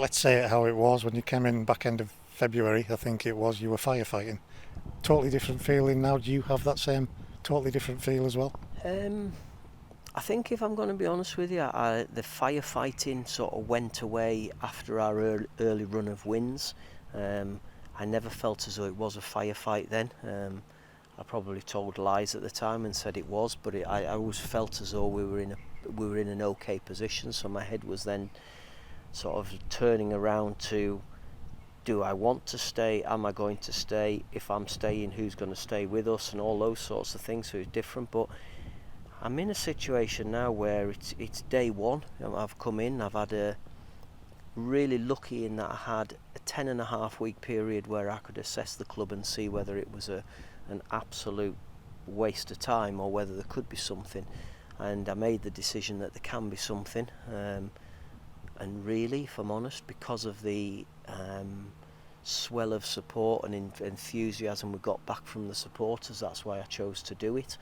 Let's say it how it was when you came in back end of February, I think it was, you were firefighting. Totally different feeling now. Do you have that same totally different feel as well? I think if I'm going to be honest with you, the firefighting sort of went away after our early run of wins. I never felt as though it was a firefight then. I probably told lies at the time and said it was, but I always felt as though we were in an okay position. So my head was then sort of turning around to, do I want to stay? Am I going to stay? If I'm staying, who's going to stay with us? And all those sorts of things. So it's different, but I'm in a situation now where it's day one. I've come in, I've had a really lucky in that I had a 10.5 week period where I could assess the club and see whether it was an absolute waste of time or whether there could be something. And I made the decision that there can be something. And really, if I'm honest, because of the swell of support and enthusiasm we got back from the supporters, that's why I chose to do it.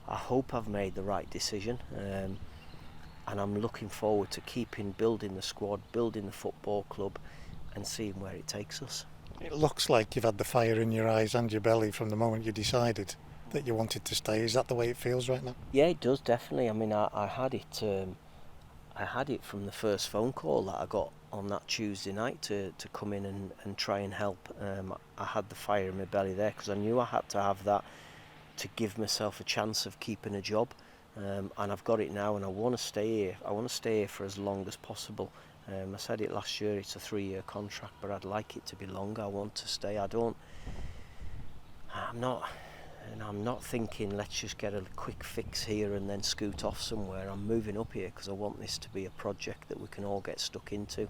I hope I've made the right decision, and I'm looking forward to building the squad, building the football club, and seeing where it takes us. It looks like you've had the fire in your eyes and your belly from the moment you decided that you wanted to stay. Is that the way it feels right now? Yeah, it does, definitely. I mean, I had it. I had it from the first phone call that I got on that Tuesday night to come in and try and help. I had the fire in my belly there because I knew I had to have that to give myself a chance of keeping a job, and I've got it now, and I want to stay here. I want to stay here for as long as possible. I said it last year, it's a 3-year contract, but I'd like it to be longer. I want to stay. I'm not thinking let's just get a quick fix here and then scoot off somewhere. I'm moving up here because I want this to be a project that we can all get stuck into.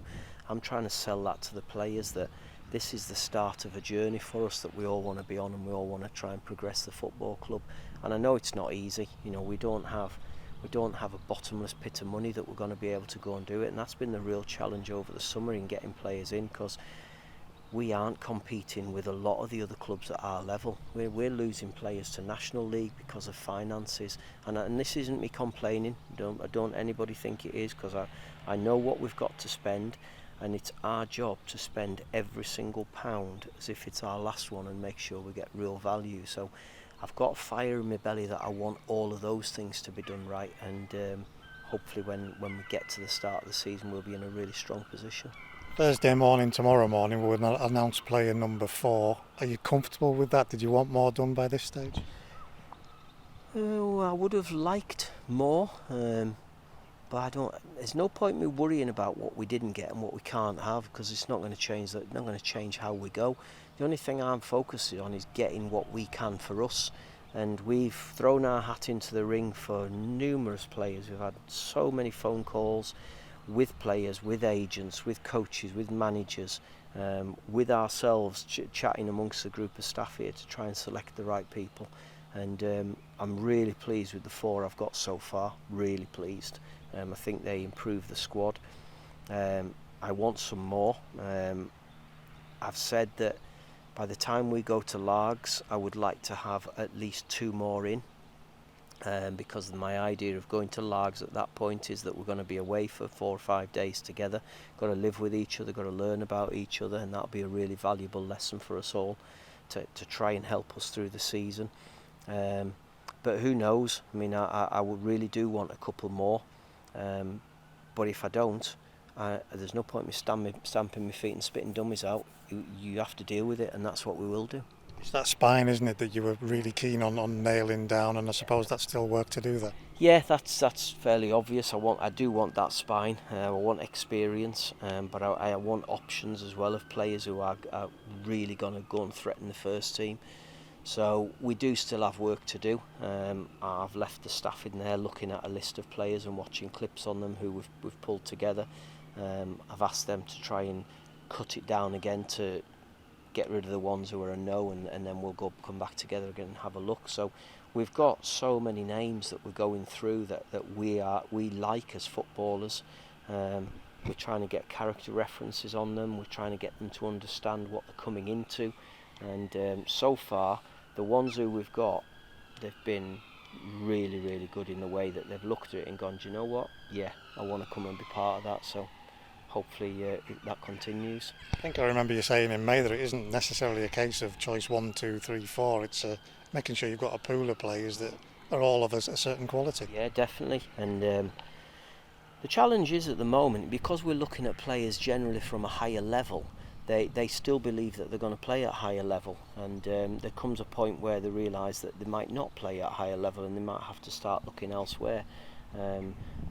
I'm trying to sell that to the players, that this is the start of a journey for us that we all want to be on, and we all want to try and progress the football club. And I know it's not easy. You know, we don't have a bottomless pit of money that we're going to be able to go and do it, and that's been the real challenge over the summer in getting players in, because we aren't competing with a lot of the other clubs at our level. We're losing players to National League because of finances, and this isn't me complaining. I don't anybody think it is, because I know what we've got to spend. And it's our job to spend every single pound as if it's our last one and make sure we get real value. So I've got fire in my belly that I want all of those things to be done right, and hopefully when we get to the start of the season we'll be in a really strong position. Thursday morning, tomorrow morning, we'll announce player number 4. Are you comfortable with that? Did you want more done by this stage? I would have liked more. But there's no point me worrying about what we didn't get and what we can't have, because it's not going to change that. Not going to change how we go. The only thing I'm focusing on is getting what we can for us, and we've thrown our hat into the ring for numerous players. We've had so many phone calls with players, with agents, with coaches, with managers, with ourselves chatting amongst the group of staff here to try and select the right people. And I'm really pleased with the 4 I've got so far. Really pleased. I think they improved the squad. I want some more. I've said that by the time we go to Largs, I would like to have at least 2 more in, because my idea of going to Largs at that point is that we're going to be away for 4 or 5 days together, got to live with each other, got to learn about each other, and that'll be a really valuable lesson for us all to try and help us through the season. But who knows? I mean, I would really do want a couple more. But if I don't, there's no point me stamping my feet and spitting dummies out. You have to deal with it, and that's what we will do. It's that spine, isn't it, that you were really keen on nailing down, and I suppose that's still work to do that. Yeah, that's fairly obvious. I do want that spine. I want experience, but I want options as well of players who are really going to go and threaten the first team. So we do still have work to do. I've left the staff in there looking at a list of players and watching clips on them who we've pulled together. I've asked them to try and cut it down again to get rid of the ones who are a no, and then we'll come back together again and have a look. So we've got so many names that we're going through that we like as footballers. We're trying to get character references on them. We're trying to get them to understand what they're coming into. And so far, the ones who we've got, they've been really, really good in the way that they've looked at it and gone, do you know what? Yeah, I want to come and be part of that. So hopefully that continues. I think I remember you saying in May that it isn't necessarily a case of choice 1, 2, 3, 4. It's making sure you've got a pool of players that are all of us a certain quality. Yeah, definitely. And the challenge is at the moment, because we're looking at players generally from a higher level, they still believe that they're going to play at higher level, and there comes a point where they realise that they might not play at higher level and they might have to start looking elsewhere.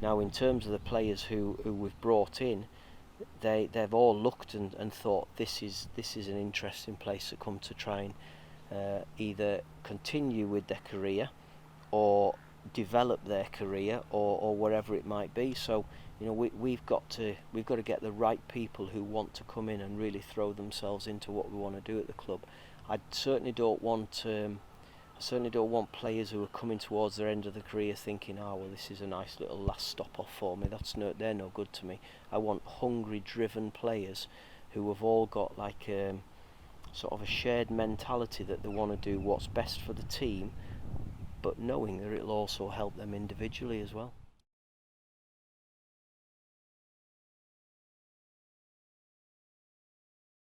Now, in terms of the players who we've brought in, they've all looked and thought this is an interesting place to come to try and either continue with their career or develop their career or whatever it might be. So we've got to get the right people who want to come in and really throw themselves into what we want to do at the club. I certainly don't want players who are coming towards their end of the career thinking, oh well, this is a nice little last stop off for me. They're no good to me. I want hungry, driven players who have all got like sort of a shared mentality that they want to do what's best for the team, but knowing that it'll also help them individually as well.